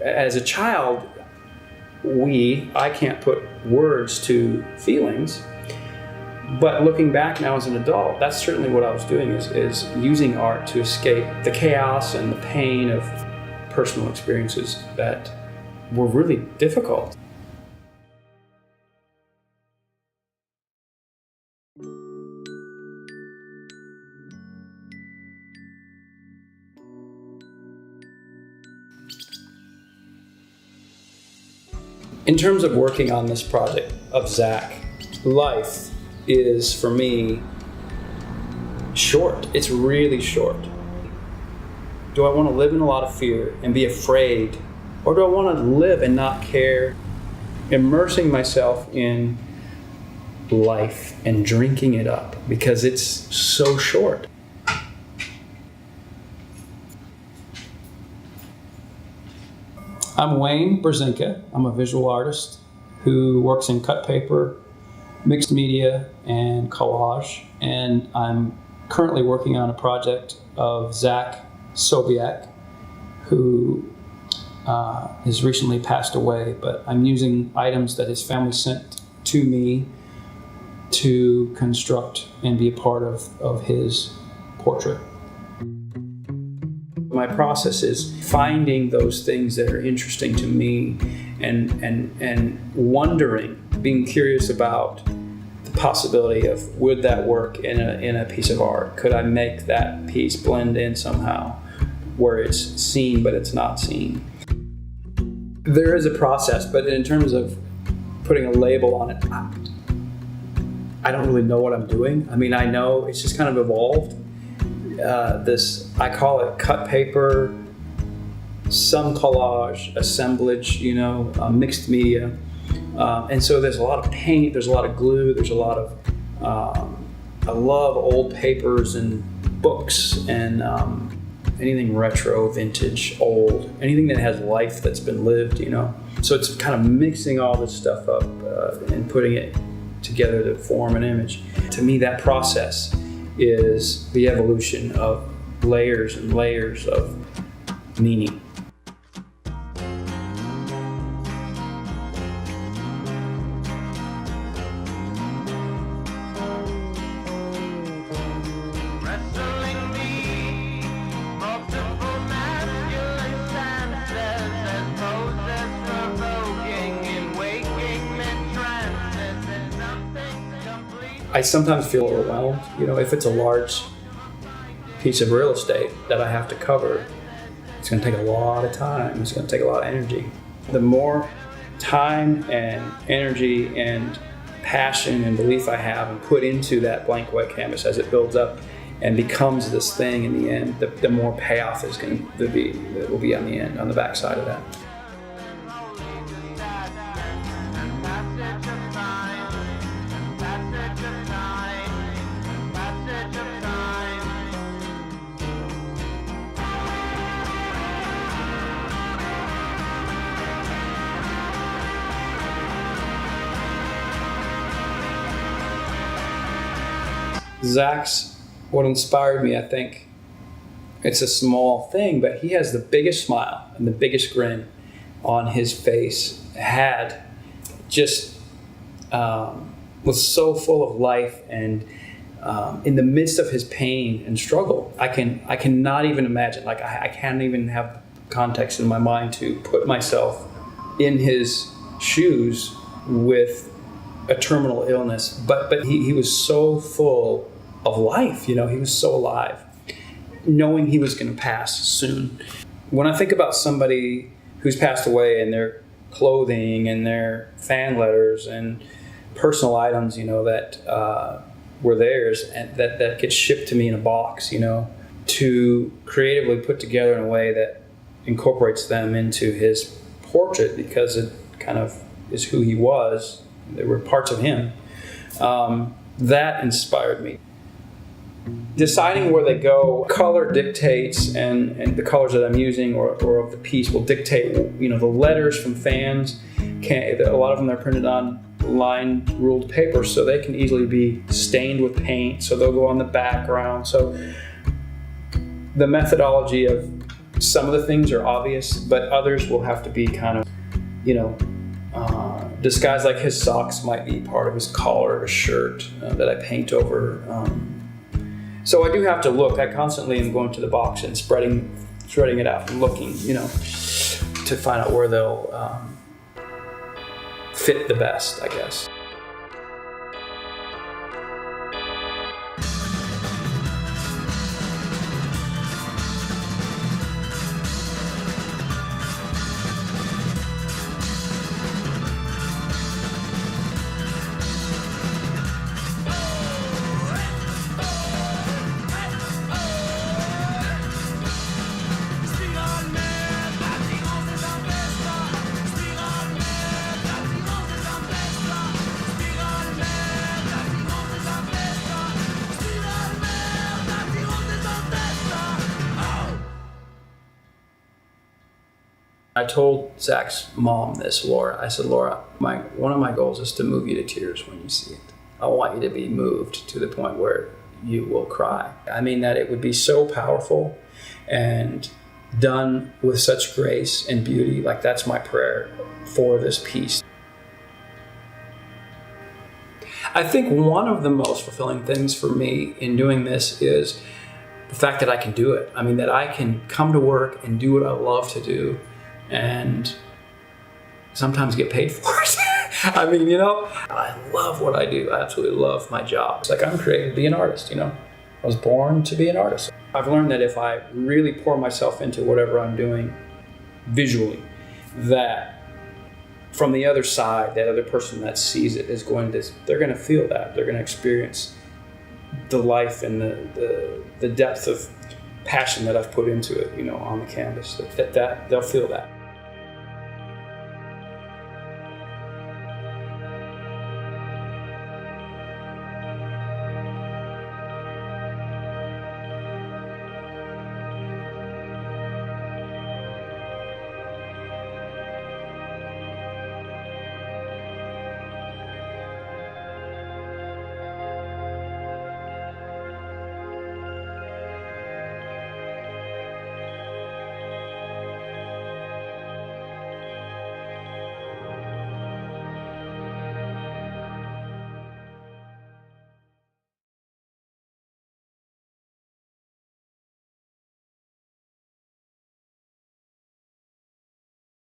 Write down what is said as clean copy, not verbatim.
As a child, I can't put words to feelings, but looking back now as an adult, that's certainly what I was doing, is using art to escape the chaos and the pain of personal experiences that were really difficult. In terms of working on this project of Zach, life is, for me, short. It's really short. Do I want to live in a lot of fear and be afraid, or do I want to live and not care, immersing myself in life and drinking it up because it's so short? I'm Wayne Brzezinka. I'm a visual artist who works in cut paper, mixed media, and collage. And I'm currently working on a project of Zach Sobiech, who has recently passed away. But I'm using items that his family sent to me to construct and be a part of his portrait. My process is finding those things that are interesting to me and wondering, being curious about the possibility of, would that work in a piece of art? Could I make that piece blend in somehow where it's seen but it's not seen? There is a process, but in terms of putting a label on it, I don't really know what I'm doing. I mean, I know it's just kind of evolved. I call it cut paper, some collage, assemblage, mixed media. And so there's a lot of paint, there's a lot of glue, there's a lot of, I love old papers and books and anything retro, vintage, old, anything that has life that's been lived, So it's kind of mixing all this stuff up and putting it together to form an image. To me, that process is the evolution of layers and layers of meaning. I sometimes feel overwhelmed, if it's a large piece of real estate that I have to cover, it's going to take a lot of time, it's going to take a lot of energy. The more time and energy and passion and belief I have and put into that blank white canvas as it builds up and becomes this thing in the end, the more payoff is going to be, that will be on the end, on the backside of that. Zach's, what inspired me, I think, it's a small thing, but he has the biggest smile and the biggest grin on his face, was so full of life, and in the midst of his pain and struggle, I cannot even imagine, I can't even have context in my mind to put myself in his shoes with a terminal illness, but he was so full of life, he was so alive, knowing he was going to pass soon. When I think about somebody who's passed away and their clothing and their fan letters and personal items, that were theirs and that gets shipped to me in a box, to creatively put together in a way that incorporates them into his portrait because it kind of is who he was. There were parts of him. That inspired me. Deciding where they go, color dictates, and the colors that I'm using or of the piece will dictate, the letters from fans. A lot of them are printed on lined ruled paper, so they can easily be stained with paint, so they'll go on the background. So the methodology of some of the things are obvious, but others will have to be kind of, disguised. Like his socks might be part of his collar of a shirt that I paint over. So I do have to look. I constantly am going to the box and shredding it out and looking, to find out where they'll fit the best, I guess. I told Zach's mom this, Laura. I said, Laura, one of my goals is to move you to tears when you see it. I want you to be moved to the point where you will cry. I mean that it would be so powerful and done with such grace and beauty. Like, that's my prayer for this piece. I think one of the most fulfilling things for me in doing this is the fact that I can do it. I mean, that I can come to work and do what I love to do, and sometimes get paid for it. I mean, I love what I do. I absolutely love my job. It's like I'm created to be an artist, I was born to be an artist. I've learned that if I really pour myself into whatever I'm doing visually, that from the other side, that other person that sees it they're going to feel that. They're going to experience the life and the depth of passion that I've put into it, on the canvas. That they'll feel that.